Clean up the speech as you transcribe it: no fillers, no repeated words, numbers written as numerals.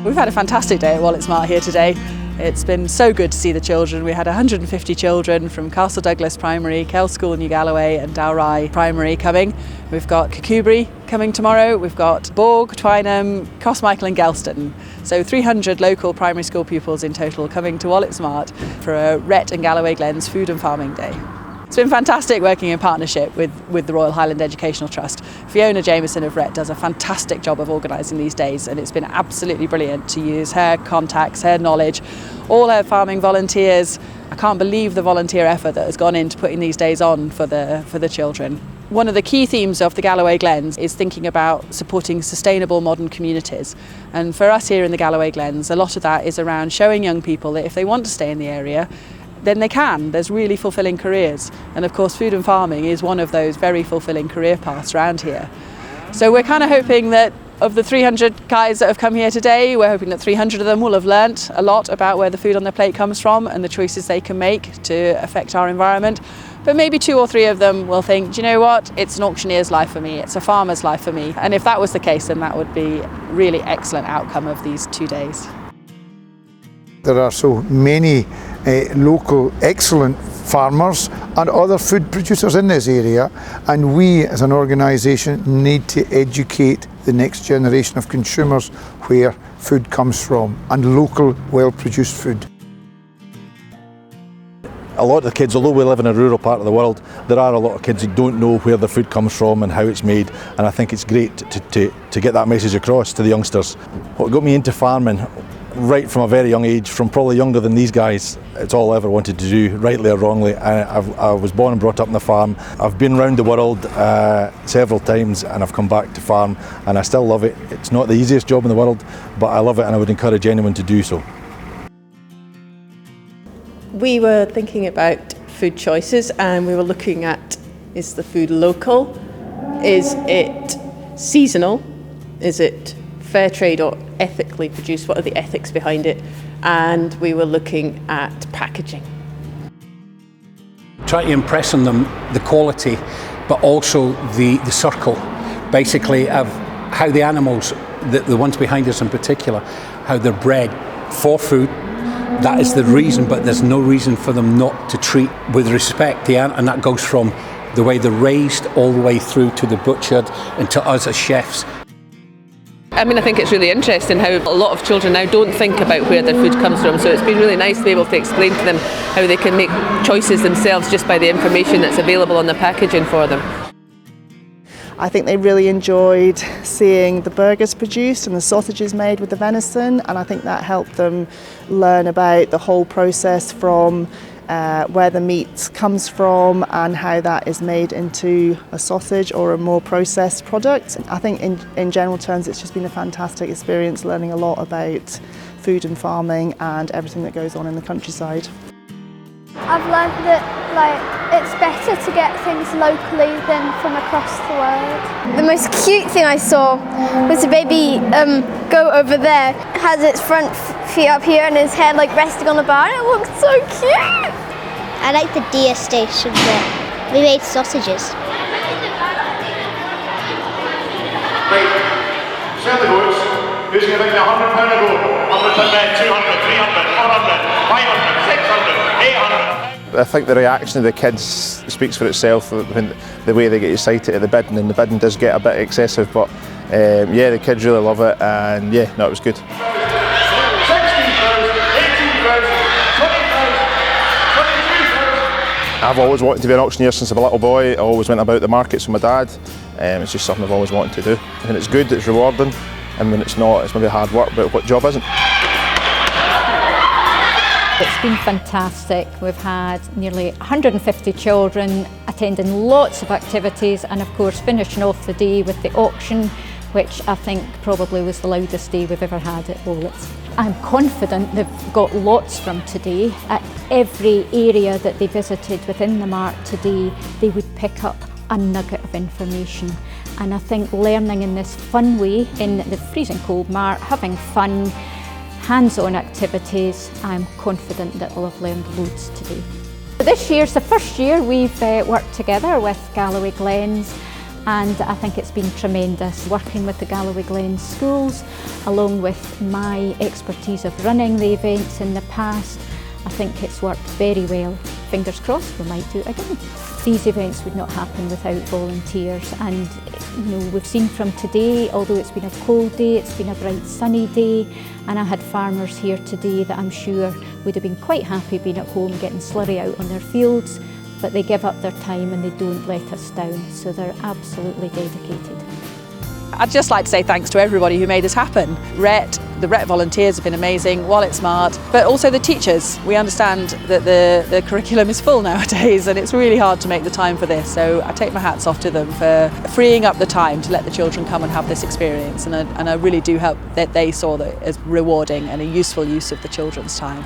We've had a fantastic day at Wallet Smart here today. It's been so good to see the children. We had 150 children from Castle Douglas Primary, Kells School, New Galloway and Dalry Primary coming. We've got Kirkcudbright coming tomorrow. We've got Borg, Twynham, Cosmichael and Gelston. So 300 local primary school pupils in total coming to Wallet Smart for a RHET and Galloway Glens Food and Farming Day. It's been fantastic working in partnership with the Royal Highland Educational Trust. Fiona Jameson of RHET does a fantastic job of organising these days, and it's been absolutely brilliant to use her contacts, her knowledge, all her farming volunteers. I can't believe the volunteer effort that has gone into putting these days on for the children. One of the key themes of the Galloway Glens is thinking about supporting sustainable modern communities. And for us here in the Galloway Glens, a lot of that is around showing young people that if they want to stay in the area, then they can. There's really fulfilling careers. And of course, food and farming is one of those very fulfilling career paths around here. So we're kind of hoping that of the 300 guys that have come here today, we're hoping that 300 of them will have learnt a lot about where the food on their plate comes from and the choices they can make to affect our environment. But maybe 2 or 3 of them will think, do you know what, it's an auctioneer's life for me, it's a farmer's life for me. And if that was the case, then that would be a really excellent outcome of these 2 days. There are so many local excellent farmers and other food producers in this area, and we as an organisation need to educate the next generation of consumers where food comes from and local well-produced food. A lot of the kids, although we live in a rural part of the world, there are a lot of kids who don't know where their food comes from and how it's made, and I think it's great to get that message across to the youngsters. What got me into farming right from a very young age, from probably younger than these guys, it's all I ever wanted to do, rightly or wrongly. I was born and brought up on the farm. I've been around the world several times and I've come back to farm and I still love it. It's not the easiest job in the world, but I love it and I would encourage anyone to do so. We were thinking about food choices and we were looking at, is the food local? Is it seasonal? Is it fair trade or ethically produced? What are the ethics behind it? And we were looking at packaging. Try to impress on them the quality, but also the circle, basically, of how the animals, the ones behind us in particular, how they're bred for food. That is the reason, but there's no reason for them not to treat with respect and that goes from the way they're raised all the way through to the butchered and to us as chefs. I mean, I think it's really interesting how a lot of children now don't think about where their food comes from, so it's been really nice to be able to explain to them how they can make choices themselves just by the information that's available on the packaging for them. I think they really enjoyed seeing the burgers produced and the sausages made with the venison, and I think that helped them learn about the whole process from where the meat comes from and how that is made into a sausage or a more processed product. I think in general terms it's just been a fantastic experience learning a lot about food and farming and everything that goes on in the countryside. I've learned that it's better to get things locally than from across the world. The most cute thing I saw was a baby go over there, has its front feet up here and his head resting on the bar, and it looked so cute. I like the deer station bit. We made sausages. Right, sell the goods. Who's going to bring me £100 a go? 100 per bed, 200, 300, 400, 500, 600, 800. I think the reaction of the kids speaks for itself, when the way they get excited at the bidding, and the bidding does get a bit excessive, but yeah, the kids really love it, and yeah, no, it was good. 16,000, 18,000, 20,000, 22,000. I've always wanted to be an auctioneer since I was a little boy. I always went about the markets with my dad. It's just something I've always wanted to do. When it's good, it's rewarding, and when it's not, it's maybe hard work, but what job isn't? It's been fantastic. We've had nearly 150 children attending lots of activities and of course finishing off the day with the auction, which I think probably was the loudest day we've ever had at Wallet's. I'm confident they've got lots from today. At every area that they visited within the mart today, they would pick up a nugget of information. And I think learning in this fun way, in the freezing cold mart, having fun, hands-on activities, I'm confident that they'll have learned loads today. This year's the first year we've worked together with Galloway Glens, and I think it's been tremendous working with the Galloway Glens schools, along with my expertise of running the events in the past. I think it's worked very well. Fingers crossed we might do it again. These events would not happen without volunteers, and we've seen from today, although it's been a cold day, it's been a bright sunny day, and I had farmers here today that I'm sure would have been quite happy being at home getting slurry out on their fields, but they give up their time and they don't let us down, so they're absolutely dedicated. I'd just like to say thanks to everybody who made this happen. RHET, the RHET volunteers have been amazing, Wallet Smart, but also the teachers. We understand that the curriculum is full nowadays and it's really hard to make the time for this, so I take my hats off to them for freeing up the time to let the children come and have this experience, and I really do hope that they saw that as rewarding and a useful use of the children's time.